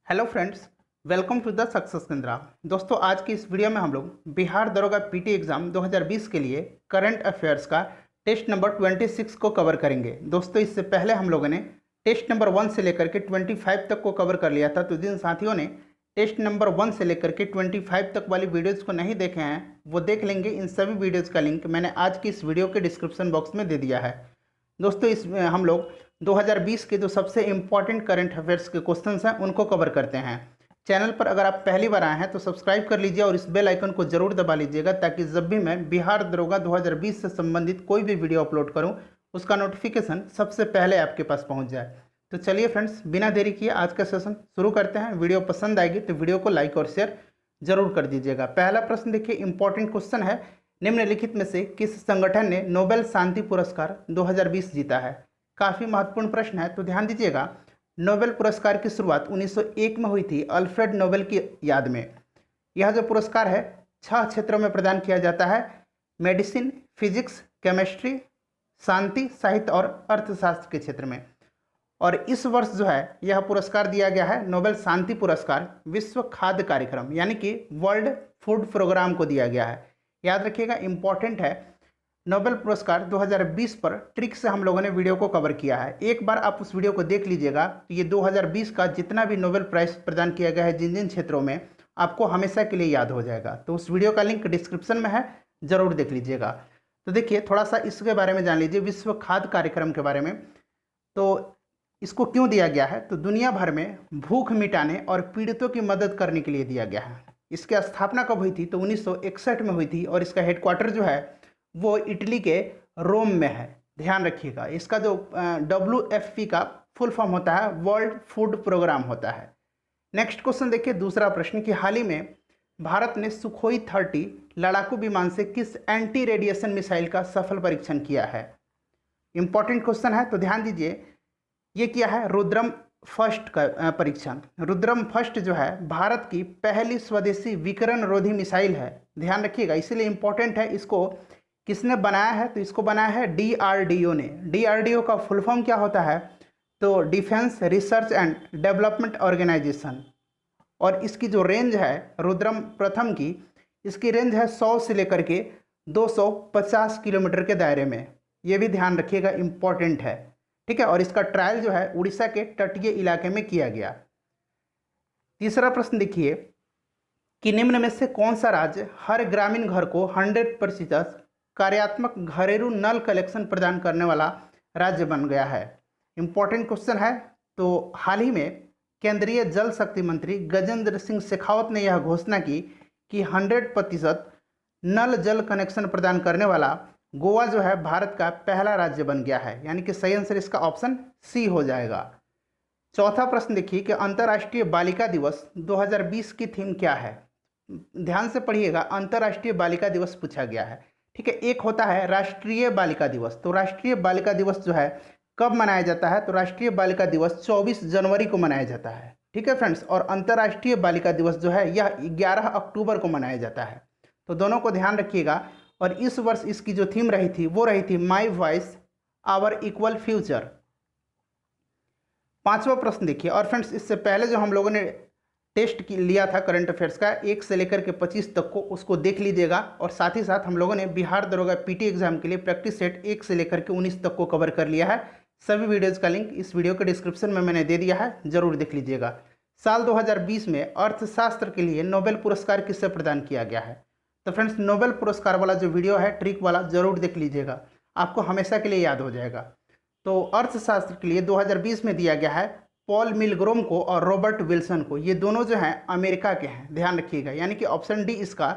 Hello friends, welcome to the success Kendra. दोस्तों, आज की इस वीडियो में हम लोग बिहार दरोगा पीटी एग्जाम 2020 के लिए करंट अफेयर्स का टेस्ट नंबर 26 को कवर करेंगे। दोस्तों, इससे पहले हम लोगों ने टेस्ट नंबर 1 से लेकर के 25 तक को कवर कर लिया था। तो जिन साथियों ने टेस्ट नंबर 1 से लेकर के 25 तक वाली वीडियोज़ को नहीं देखे हैं वो देख लेंगे। इन सभी वीडियोज़ का लिंक मैंने आज की इस वीडियो के डिस्क्रिप्शन बॉक्स में दे दिया है। दोस्तों, इसमें हम लोग 2020 के जो सबसे इम्पॉर्टेंट करंट अफेयर्स के क्वेश्चंस हैं उनको कवर करते हैं। चैनल पर अगर आप पहली बार आए हैं तो सब्सक्राइब कर लीजिए और इस बेल आइकन को जरूर दबा लीजिएगा, ताकि जब भी मैं बिहार दरोगा 2020 से संबंधित कोई भी वीडियो अपलोड करूं उसका नोटिफिकेशन सबसे पहले आपके पास पहुंच जाए। तो चलिए फ्रेंड्स, बिना देरी किए आज का सेशन शुरू करते हैं। वीडियो पसंद आएगी तो वीडियो को लाइक और शेयर जरूर कर दीजिएगा। पहला प्रश्न देखिए, इंपॉर्टेंट क्वेश्चन है। निम्नलिखित में से किस संगठन ने नोबेल शांति पुरस्कार 2020 जीता है? काफ़ी महत्वपूर्ण प्रश्न है, तो ध्यान दीजिएगा। नोबेल पुरस्कार की शुरुआत 1901 में हुई थी अल्फ्रेड नोबेल की याद में। यह जो पुरस्कार है 6 क्षेत्रों में प्रदान किया जाता है: मेडिसिन, फिजिक्स, केमिस्ट्री, शांति, साहित्य और अर्थशास्त्र के क्षेत्र में। और इस वर्ष जो है यह पुरस्कार दिया गया है, नोबेल शांति पुरस्कार विश्व खाद्य कार्यक्रम यानी कि वर्ल्ड फूड प्रोग्राम को दिया गया है। याद रखिएगा, इंपॉर्टेंट है। नोबेल पुरस्कार 2020 पर ट्रिक से हम लोगों ने वीडियो को कवर किया है। एक बार आप उस वीडियो को देख लीजिएगा तो ये 2020 का जितना भी नोबेल प्राइज़ प्रदान किया गया है जिन जिन क्षेत्रों में, आपको हमेशा के लिए याद हो जाएगा। तो उस वीडियो का लिंक डिस्क्रिप्शन में है, ज़रूर देख लीजिएगा। तो देखिए, थोड़ा सा इसके बारे में जान लीजिए, विश्व खाद्य कार्यक्रम के बारे में। तो इसको क्यों दिया गया है? तो दुनिया भर में भूख मिटाने और पीड़ितों की मदद करने के लिए दिया गया है। इसकी स्थापना कब हुई थी? तो 1961 में हुई थी और इसका हेडक्वार्टर जो है वो इटली के रोम में है। ध्यान रखिएगा, इसका जो WFP का फुल फॉर्म होता है वर्ल्ड फूड प्रोग्राम होता है। नेक्स्ट क्वेश्चन देखिए, दूसरा प्रश्न कि हाल ही में भारत ने सुखोई 30 लड़ाकू विमान से किस एंटी रेडिएशन मिसाइल का सफल परीक्षण किया है? इंपॉर्टेंट क्वेश्चन है, तो ध्यान दीजिए। ये किया है रुद्रम फर्स्ट का परीक्षण। रुद्रम फर्स्ट जो है भारत की पहली स्वदेशी विकिरण रोधी मिसाइल है। ध्यान रखिएगा, इसीलिए इंपॉर्टेंट है। इसको किसने बनाया है? तो इसको बनाया है DRDO ने। DRDO का फुल फॉर्म क्या होता है? तो defence research and development organisation. और इसकी जो रेंज है रुद्रम प्रथम की, इसकी रेंज है 100 से लेकर के 250 किलोमीटर के दायरे में। ये भी ध्यान रखिएगा, इंपॉर्टेंट है। ठीक है, और इसका ट्रायल जो है उड़ीसा के तटीय इलाके में किया गया। तीसरा प्रश्न देखिए कि निम्न में से कौन सा राज्य हर ग्रामीण घर को 100% कार्यात्मक घरेलू नल कलेक्शन प्रदान करने वाला राज्य बन गया है? इंपॉर्टेंट क्वेश्चन है। तो हाल ही में केंद्रीय जल शक्ति मंत्री गजेंद्र सिंह शेखावत ने यह घोषणा की कि 100% नल जल कनेक्शन प्रदान करने वाला गोवा जो है भारत का पहला राज्य बन गया है, यानी कि सही आंसर इसका ऑप्शन सी हो जाएगा। चौथा प्रश्न देखिए कि अंतर्राष्ट्रीय बालिका दिवस 2020 की थीम क्या है? ध्यान से पढ़िएगा, अंतर्राष्ट्रीय बालिका दिवस पूछा गया है। ठीक है, एक होता है राष्ट्रीय बालिका दिवस। तो राष्ट्रीय बालिका दिवस जो है कब मनाया जाता है? तो राष्ट्रीय बालिका दिवस 24 जनवरी को मनाया जाता है। ठीक है फ्रेंड्स, और अंतर्राष्ट्रीय बालिका दिवस जो है यह 11 अक्टूबर को मनाया जाता है। तो दोनों को ध्यान रखिएगा। और इस वर्ष इसकी जो थीम रही थी वो रही थी my voice our equal future. पांचवा प्रश्न देखिए, और फ्रेंड्स इससे पहले जो हम लोगों ने टेस्ट लिया था करंट अफेयर्स का 1 से लेकर के 25 तक को, उसको देख लीजिएगा। और साथ ही साथ हम लोगों ने बिहार दरोगा पीटी एग्जाम के लिए प्रैक्टिस सेट 1 से लेकर के 19 तक को कवर कर लिया है। सभी वीडियोज़ का लिंक इस वीडियो के डिस्क्रिप्शन में मैंने दे दिया है, जरूर देख लीजिएगा। साल 2020 में अर्थशास्त्र के लिए नोबेल पुरस्कार किससे प्रदान किया गया है? तो फ्रेंड्स, नोबेल पुरस्कार वाला जो वीडियो है ट्रिक वाला, जरूर देख लीजिएगा, आपको हमेशा के लिए याद हो जाएगा। तो अर्थशास्त्र के लिए 2020 में दिया गया है पॉल मिलग्रोम को और रॉबर्ट विल्सन को। ये दोनों जो हैं अमेरिका के हैं, ध्यान रखिएगा, यानी कि ऑप्शन डी इसका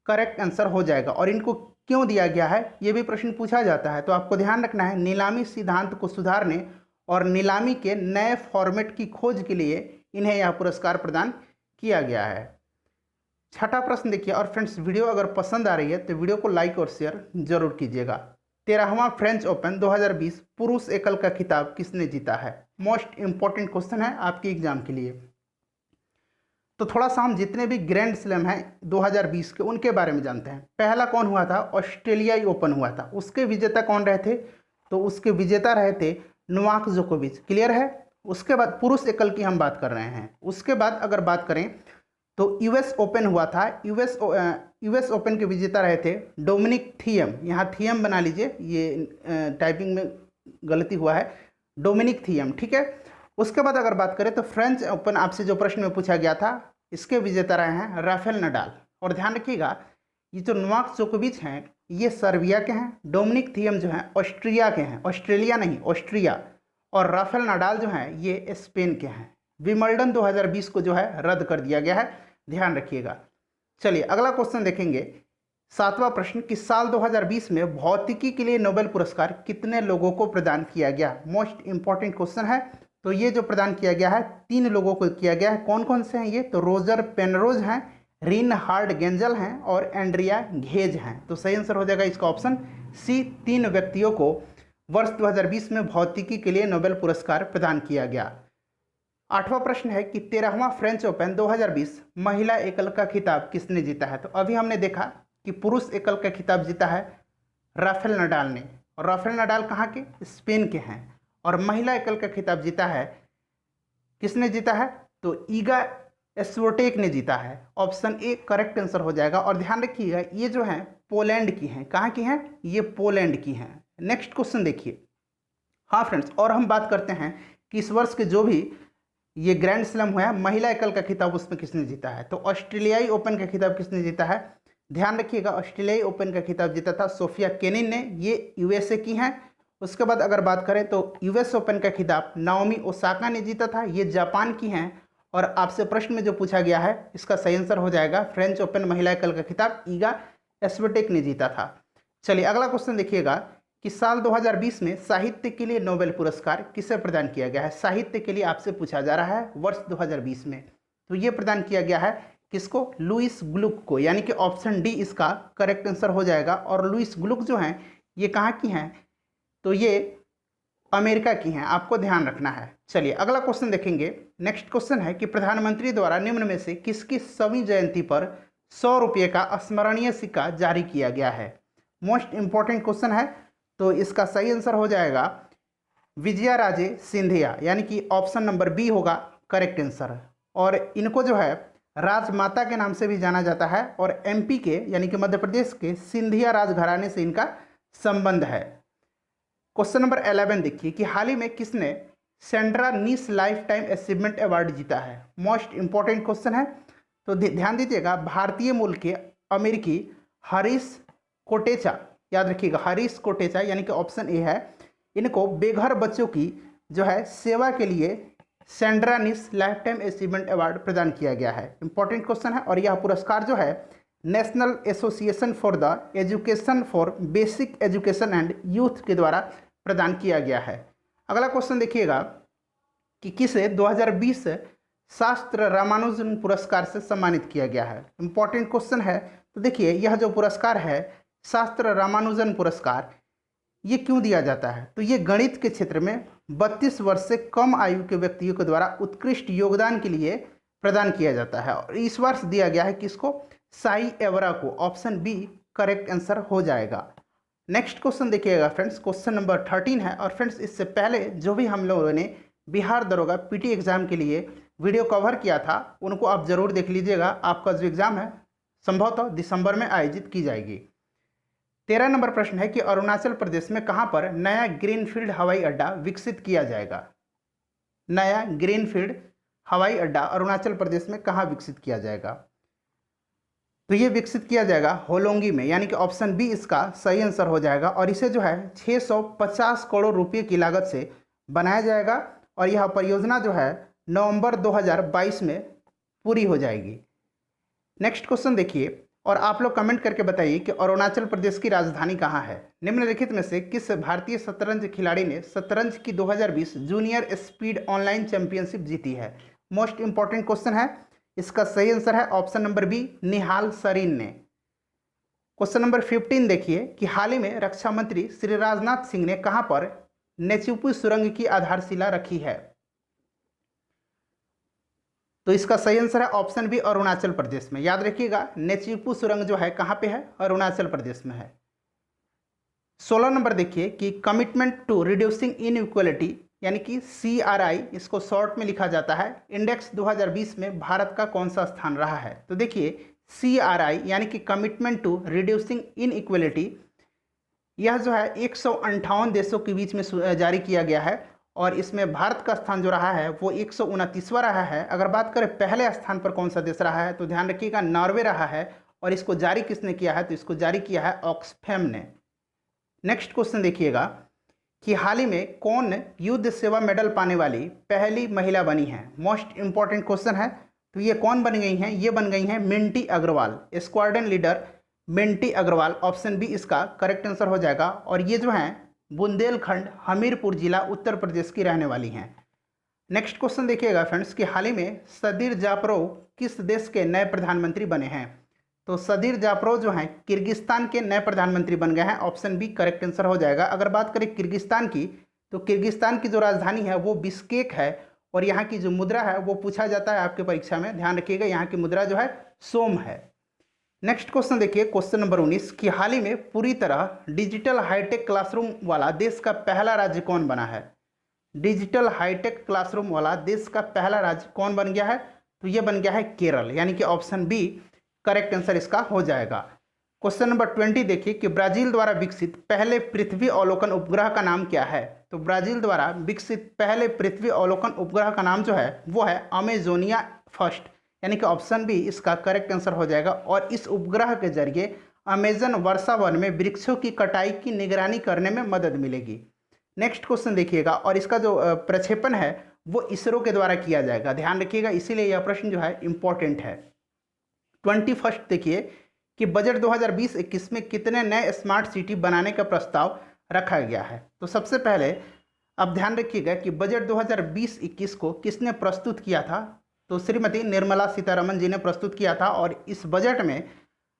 करेक्ट आंसर हो जाएगा। और इनको क्यों दिया गया है ये भी प्रश्न पूछा जाता है, तो आपको ध्यान रखना है नीलामी सिद्धांत को सुधारने और नीलामी के नए फॉर्मेट की खोज के लिए इन्हें यह पुरस्कार प्रदान किया गया है। छठा प्रश्न देखिए, और फ्रेंड्स वीडियो अगर पसंद आ रही है तो वीडियो को लाइक और शेयर जरूर कीजिएगा। 13वां फ्रेंच ओपन 2020 पुरुष एकल का खिताब किसने जीता है? मोस्ट इंपॉर्टेंट क्वेश्चन है आपके एग्जाम के लिए। तो थोड़ा सा हम जितने भी ग्रैंड स्लैम हैं 2020 के उनके बारे में जानते हैं। पहला कौन हुआ था? ऑस्ट्रेलियाई ओपन हुआ था। उसके विजेता कौन रहे थे? तो उसके विजेता रहे थे नोवाक जोकोविच। क्लियर है? उसके बाद पुरुष एकल की हम बात कर रहे हैं। उसके बाद अगर बात करें तो यूएस ओपन हुआ था। यूएस ओपन के विजेता रहे थे डोमिनिक थियम। यहाँ थियम बना लीजिए, ये टाइपिंग में गलती हुआ है, डोमिनिक थियम, ठीक है। उसके बाद अगर बात करें तो फ्रेंच ओपन आपसे जो प्रश्न में पूछा गया था, इसके विजेता रहे हैं राफेल नडाल। और ध्यान रखिएगा, ये जो नोवाक जोकोविच हैं ये सर्बिया के हैं, डोमिनिक थियम जो हैं ऑस्ट्रिया के हैं, ऑस्ट्रेलिया नहीं ऑस्ट्रिया, और राफेल नडाल जो हैं ये स्पेन के हैं। विंबलडन 2020 को जो है रद्द कर दिया गया है, ध्यान रखिएगा। चलिए अगला क्वेश्चन देखेंगे, 7वां प्रश्न कि साल 2020 में भौतिकी के लिए नोबेल पुरस्कार कितने लोगों को प्रदान किया गया। मोस्ट इंपॉर्टेंट क्वेश्चन है। तो ये जो प्रदान किया गया है 3 लोगों को किया गया है। कौन कौन से हैं ये? तो रोजर पेनरोज हैं, रिनहार्ड गेंजल हैं और एंड्रिया घेज हैं। तो सही आंसर हो जाएगा इसका ऑप्शन सी, 3 व्यक्तियों को वर्ष 2020 में भौतिकी के लिए नोबेल पुरस्कार प्रदान किया गया। 8वां प्रश्न है कि 13वां फ्रेंच ओपन 2020 महिला एकल का खिताब किसने जीता है। तो अभी हमने देखा कि पुरुष एकल का खिताब जीता है राफेल नडाल ने, और राफेल नडाल कहाँ के? स्पेन के हैं। और महिला एकल का खिताब जीता है, किसने जीता है? तो ईगा स्विएटेक ने जीता है। ऑप्शन ए करेक्ट आंसर हो जाएगा। और ध्यान रखिएगा ये जो है पोलैंड की हैं। कहाँ की हैं? ये पोलैंड की हैं। नेक्स्ट क्वेश्चन देखिए। हाँ फ्रेंड्स, और हम बात करते हैं कि इस वर्ष के जो भी ये ग्रैंड स्लैम हुआ है महिला एकल का खिताब उसमें किसने जीता है। तो ऑस्ट्रेलियाई ओपन का खिताब किसने जीता है? ध्यान रखिएगा, ऑस्ट्रेलियाई ओपन का खिताब जीता था सोफिया केनिन ने, ये यूएसए की हैं। उसके बाद अगर बात करें तो यूएस ओपन का खिताब नाओमी ओसाका ने जीता था, ये जापान की हैं। और आपसे प्रश्न में जो पूछा गया है इसका सही आंसर हो जाएगा फ्रेंच ओपन महिला एकल का खिताब ईगा स्विएटेक ने जीता था। चलिए अगला क्वेश्चन देखिएगा कि साल 2020 में साहित्य के लिए नोबेल पुरस्कार किसे प्रदान किया गया है। साहित्य के लिए आपसे पूछा जा रहा है वर्ष 2020 में। तो ये प्रदान किया गया है किसको? लुइस ग्लुक को, यानी कि ऑप्शन डी इसका करेक्ट आंसर हो जाएगा। और लुइस ग्लुक जो हैं ये कहाँ की हैं? तो ये अमेरिका की हैं, आपको ध्यान रखना है। चलिए अगला क्वेश्चन देखेंगे। नेक्स्ट क्वेश्चन है कि प्रधानमंत्री द्वारा निम्न में से किसकी 100वीं जयंती पर 100 रुपये का स्मरणीय सिक्का जारी किया गया है। मोस्ट इंपॉर्टेंट क्वेश्चन है। तो इसका सही आंसर हो जाएगा विजयाराजे सिंधिया, यानी कि ऑप्शन नंबर बी होगा करेक्ट आंसर। और इनको जो है राजमाता के नाम से भी जाना जाता है, और एमपी के यानी कि मध्य प्रदेश के सिंधिया राजघराने से इनका संबंध है। क्वेश्चन नंबर 11 देखिए कि हाल ही में किसने सेंड्रा नीस लाइफ टाइम अचीवमेंट अवार्ड जीता है। मोस्ट इंपॉर्टेंट क्वेश्चन है। तो ध्यान दीजिएगा, भारतीय मूल के अमेरिकी हरीश कोटेचा, याद रखिएगा हरीश कोटेचा, यानी कि ऑप्शन ए है। इनको बेघर बच्चों की जो है सेवा के लिए सेंड्रा नीस लाइफ टाइम अचीवमेंट अवार्ड प्रदान किया गया है। इंपॉर्टेंट क्वेश्चन है। और यह पुरस्कार जो है national association for the education for basic education and youth के द्वारा प्रदान किया गया है। अगला क्वेश्चन देखिएगा कि किसे 2020 शास्त्र रामानुजन पुरस्कार से सम्मानित किया गया है। इंपॉर्टेंट क्वेश्चन है। तो देखिए यह जो पुरस्कार है शास्त्र रामानुजन पुरस्कार, ये क्यों दिया जाता है? तो ये गणित के क्षेत्र में 32 वर्ष से कम आयु के व्यक्तियों के द्वारा उत्कृष्ट योगदान के लिए प्रदान किया जाता है। और इस वर्ष दिया गया है किसको? साई एवरा को। ऑप्शन बी करेक्ट आंसर हो जाएगा। नेक्स्ट क्वेश्चन देखिएगा फ्रेंड्स, क्वेश्चन नंबर 13 है। और फ्रेंड्स इससे पहले जो भी हम लोगों ने बिहार दरोगा पीटी एग्जाम के लिए वीडियो कवर किया था उनको आप जरूर देख लीजिएगा। आपका जो एग्जाम है संभवतः दिसंबर में आयोजित की जाएगी। 13 नंबर प्रश्न है कि अरुणाचल प्रदेश में कहां पर नया ग्रीनफील्ड हवाई अड्डा विकसित किया जाएगा। नया ग्रीनफील्ड हवाई अड्डा अरुणाचल प्रदेश में कहां विकसित किया जाएगा? तो ये विकसित किया जाएगा होलोंगी में, यानी कि ऑप्शन बी इसका सही आंसर हो जाएगा। और इसे जो है 650 करोड़ रुपये की लागत से बनाया जाएगा। और यह परियोजना जो है नवंबर 2022 में पूरी हो जाएगी। नेक्स्ट क्वेश्चन देखिए, और आप लोग कमेंट करके बताइए कि अरुणाचल प्रदेश की राजधानी कहाँ है। निम्नलिखित में से किस भारतीय शतरंज खिलाड़ी ने शतरंज की 2020 जूनियर स्पीड ऑनलाइन चैंपियनशिप जीती है। मोस्ट इंपॉर्टेंट क्वेश्चन है। इसका सही आंसर है option number B Nihal Sarin ने। क्वेश्चन नंबर 15 देखिए कि हाल ही में रक्षा मंत्री श्री राजनाथ सिंह ने कहां पर नेचुपू सुरंग की आधारशिला रखी है। तो इसका सही आंसर है ऑप्शन बी अरुणाचल प्रदेश में। याद रखिएगा नेचुपू सुरंग जो है कहां पे है? अरुणाचल प्रदेश में है। 16 नंबर देखिए कि कमिटमेंट टू रिड्यूसिंग इनइक्वालिटी यानी कि CRI इसको शॉर्ट में लिखा जाता है, इंडेक्स 2020 में भारत का कौन सा स्थान रहा है? तो देखिए CRI यानी कि कमिटमेंट टू रिड्यूसिंग इनइक्वलिटी, यह जो है 158 देशों के बीच में जारी किया गया है और इसमें भारत का स्थान जो रहा है वो 129वां रहा है। अगर बात करें पहले स्थान पर कौन सा देश रहा है, तो ध्यान रखिएगा नॉर्वे रहा है। और इसको जारी किसने किया है? तो इसको जारी किया है ऑक्सफैम ने। नेक्स्ट क्वेश्चन देखिएगा कि हाल ही में कौन युद्ध सेवा मेडल पाने वाली पहली महिला बनी है? मोस्ट इंपॉर्टेंट क्वेश्चन है। तो ये कौन बन गई हैं? ये बन गई हैं Minty Agarwal, squadron leader Minty Agarwal. Option B इसका करेक्ट आंसर हो जाएगा। और ये जो हैं बुंदेलखंड हमीरपुर जिला उत्तर प्रदेश की रहने वाली हैं। नेक्स्ट क्वेश्चन देखिएगा फ्रेंड्स कि हाल ही में सदीर जापरोव किस देश के नए प्रधानमंत्री बने हैं? तो सदीर जापरोव जो हैं किर्गिस्तान के नए प्रधानमंत्री बन गए हैं। ऑप्शन बी करेक्ट आंसर हो जाएगा। अगर बात करें किर्गिस्तान की, तो किर्गिस्तान की जो राजधानी है वो बिश्केक है और यहाँ की जो मुद्रा है वो पूछा जाता है आपके परीक्षा में, ध्यान रखिएगा, यहाँ की मुद्रा जो है सोम है। नेक्स्ट क्वेश्चन देखिए, क्वेश्चन नंबर 19 कि हाल ही में पूरी तरह डिजिटल हाईटेक क्लासरूम वाला देश का पहला राज्य कौन बना है? डिजिटल हाईटेक क्लासरूम वाला देश का पहला राज्य कौन बन गया है? तो ये बन गया है केरल, यानी कि ऑप्शन बी करेक्ट आंसर इसका हो जाएगा। क्वेश्चन नंबर 20 देखिए कि ब्राजील द्वारा विकसित पहले पृथ्वी अवलोकन उपग्रह का नाम क्या है? तो ब्राजील द्वारा विकसित पहले पृथ्वी अवलोकन उपग्रह का नाम जो है वो है अमेजोनिया फर्स्ट, यानी कि ऑप्शन बी इसका करेक्ट आंसर हो जाएगा। और इस उपग्रह के जरिए अमेजन वर्षा वन में वृक्षों की कटाई की निगरानी करने में मदद मिलेगी। नेक्स्ट क्वेश्चन देखिएगा, और इसका जो प्रक्षेपण है वो इसरो के द्वारा किया जाएगा, ध्यान रखिएगा, इसीलिए यह प्रश्न जो है इंपॉर्टेंट है। 21 देखिए कि बजट 2020-21 में कितने नए स्मार्ट सिटी बनाने का प्रस्ताव रखा गया है? तो सबसे पहले अब ध्यान रखिएगा कि बजट 2020-21 को किसने प्रस्तुत किया था? तो श्रीमती निर्मला सीतारमण जी ने प्रस्तुत किया था। और इस बजट में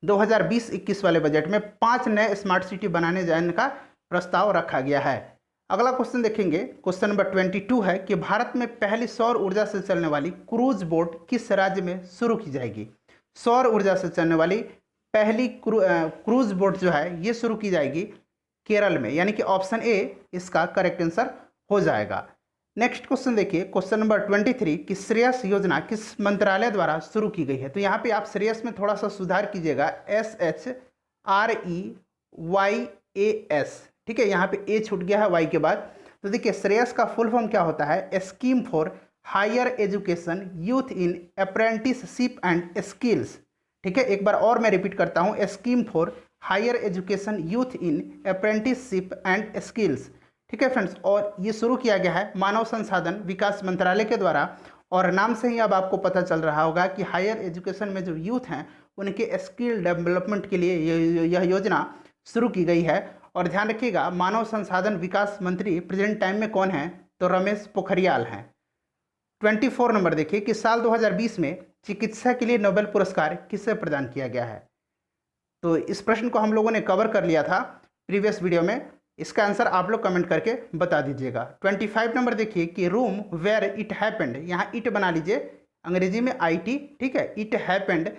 2020-21 वाले बजट में 5 नए स्मार्ट सिटी बनाने जाने का प्रस्ताव रखा गया है। अगला क्वेश्चन देखेंगे, क्वेश्चन नंबर 22 है कि भारत में पहली सौर ऊर्जा से चलने वाली क्रूज बोट किस राज्य में शुरू की जाएगी? सौर ऊर्जा से चलने वाली पहली क्रूज बोट जो है ये शुरू की जाएगी केरल में, यानी कि ऑप्शन ए इसका करेक्ट आंसर हो जाएगा। नेक्स्ट क्वेश्चन देखिए, क्वेश्चन नंबर 23 कि श्रेयस योजना किस मंत्रालय द्वारा शुरू की गई है? तो यहाँ पे आप श्रेयस में थोड़ा सा सुधार कीजिएगा, SHREYAS, ठीक है, यहाँ पे ए छूट गया है वाई के बाद। तो देखिए श्रेयस का फुल फॉर्म क्या होता है? Scheme for higher education youth in apprenticeship and skills, ठीक है, एक बार और मैं रिपीट करता हूँ, scheme for higher education youth in apprenticeship and skills, ठीक है फ्रेंड्स। और ये शुरू किया गया है मानव संसाधन विकास मंत्रालय के द्वारा। और नाम से ही अब आपको पता चल रहा होगा कि हायर एजुकेशन में जो यूथ हैं उनके स्किल डेवलपमेंट के लिए यह योजना शुरू की गई है। और ध्यान रखिएगा मानव संसाधन विकास मंत्री प्रेजेंट टाइम में कौन है? तो रमेश पोखरियाल हैं। 24 नंबर देखिए कि साल 2020 में चिकित्सा के लिए नोबेल पुरस्कार किसे प्रदान किया गया है? तो इस प्रश्न को हम लोगों ने कवर कर लिया था प्रीवियस वीडियो में, इसका आंसर आप लोग कमेंट करके बता दीजिएगा। 25 नंबर देखिए कि रूम वेयर इट हैपेंड, यहाँ इट बना लीजिए, अंग्रेजी में IT, ठीक है, इट हैपेंड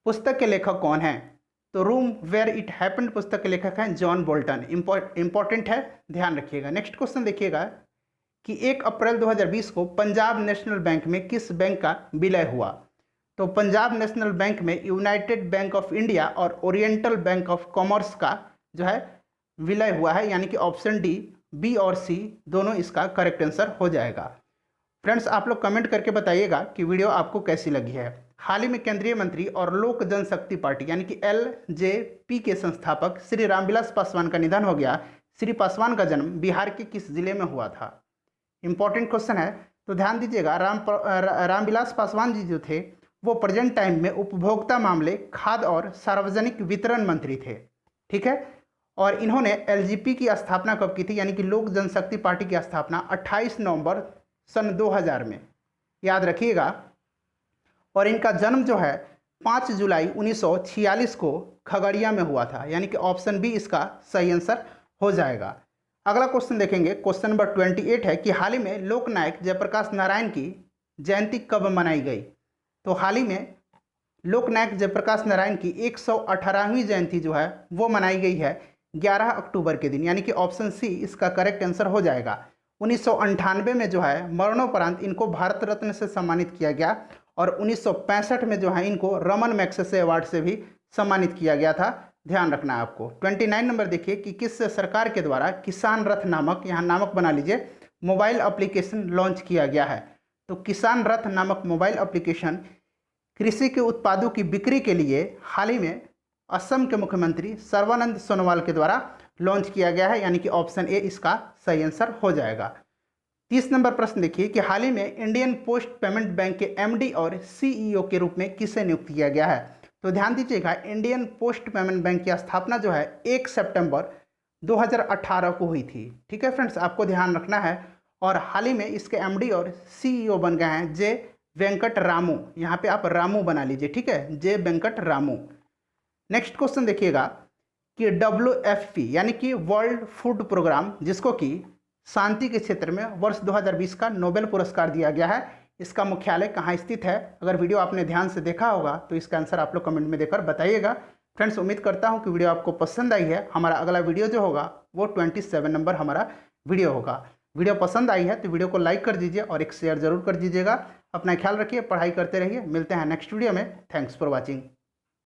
पुस्तक के लेखक कौन है? तो रूम वेयर इट हैपेंड पुस्तक के लेखक हैं जॉन बोल्टन। इंपॉर्टेंट है, ध्यान रखिएगा। नेक्स्ट क्वेश्चन देखिएगा कि 1 अप्रैल 2020 को पंजाब नेशनल बैंक में किस बैंक का विलय हुआ? तो पंजाब नेशनल बैंक में यूनाइटेड बैंक ऑफ इंडिया और ओरिएंटल बैंक ऑफ कॉमर्स का जो है विलय हुआ है, यानी कि ऑप्शन डी, बी और सी दोनों इसका करेक्ट आंसर हो जाएगा। फ्रेंड्स आप लोग कमेंट करके बताइएगा कि वीडियो आपको कैसी लगी है। हाल ही में केंद्रीय मंत्री और लोक जनशक्ति पार्टी यानी कि LJP के संस्थापक श्री रामविलास पासवान का निधन हो गया। श्री पासवान का जन्म बिहार के किस जिले में हुआ था? इंपॉर्टेंट क्वेश्चन है, तो ध्यान दीजिएगा। रामविलास पासवान जी जो थे वो प्रेजेंट टाइम में उपभोक्ता मामले, खाद्य और सार्वजनिक वितरण मंत्री थे, ठीक है। और इन्होंने LJP की स्थापना कब की थी? यानी कि लोक जनशक्ति पार्टी की स्थापना 28 नवंबर सन 2000 में, याद रखिएगा। और इनका जन्म जो है 5 जुलाई 1946 को खगड़िया में हुआ था, यानी कि ऑप्शन बी इसका सही आंसर हो जाएगा। अगला क्वेश्चन देखेंगे, क्वेश्चन नंबर 28 है कि हाल ही में लोकनायक जयप्रकाश नारायण की जयंती कब मनाई गई? तो हाल ही में लोकनायक जयप्रकाश नारायण की 118वीं जयंती जो है वो मनाई गई है 11 अक्टूबर के दिन, यानी कि ऑप्शन सी इसका करेक्ट आंसर हो जाएगा। 1998 में जो है मरणोपरांत इनको भारत रत्न से सम्मानित किया गया और 1965 में जो है इनको रमन मैग्सेसे अवार्ड से भी सम्मानित किया गया था। ध्यान रखना है आपको। 29 नंबर देखिए कि किस सरकार के द्वारा किसान रथ नामक, यहाँ नामक बना लीजिए, मोबाइल एप्लीकेशन लॉन्च किया गया है। तो किसान रथ नामक मोबाइल एप्लीकेशन कृषि के उत्पादों की बिक्री के लिए हाल ही में असम के मुख्यमंत्री सर्बानंद सोनोवाल के द्वारा लॉन्च किया गया है, यानी कि ऑप्शन ए इसका सही आंसर हो जाएगा। 30 नंबर प्रश्न देखिए कि हाल ही में इंडियन पोस्ट पेमेंट बैंक के एमडी और सीईओ के रूप में किसे नियुक्त किया गया है। तो ध्यान दीजिएगा, इंडियन पोस्ट पेमेंट बैंक की स्थापना जो है 1 सितंबर 2018 को हुई थी। ठीक है फ्रेंड्स, आपको ध्यान रखना है। और हाल ही में इसके एमडी और सीईओ बन गए हैं जे वेंकट रामू। यहाँ पे आप रामू बना लीजिए, ठीक है, जे वेंकट रामू। नेक्स्ट क्वेश्चन देखिएगा कि WFP यानी कि वर्ल्ड फूड प्रोग्राम, जिसको कि शांति के क्षेत्र में वर्ष 2020 का नोबेल पुरस्कार दिया गया है, इसका मुख्यालय कहाँ स्थित है। अगर वीडियो आपने ध्यान से देखा होगा तो इसका आंसर आप लोग कमेंट में देकर बताइएगा। फ्रेंड्स, उम्मीद करता हूँ कि वीडियो आपको पसंद आई है। हमारा अगला वीडियो जो होगा वो 27 नंबर हमारा वीडियो होगा। वीडियो पसंद आई है तो वीडियो को लाइक कर दीजिए और एक शेयर जरूर कर दीजिएगा। अपना ख्याल रखिए, पढ़ाई करते रहिए। मिलते हैं नेक्स्ट वीडियो में। Thanks for watching.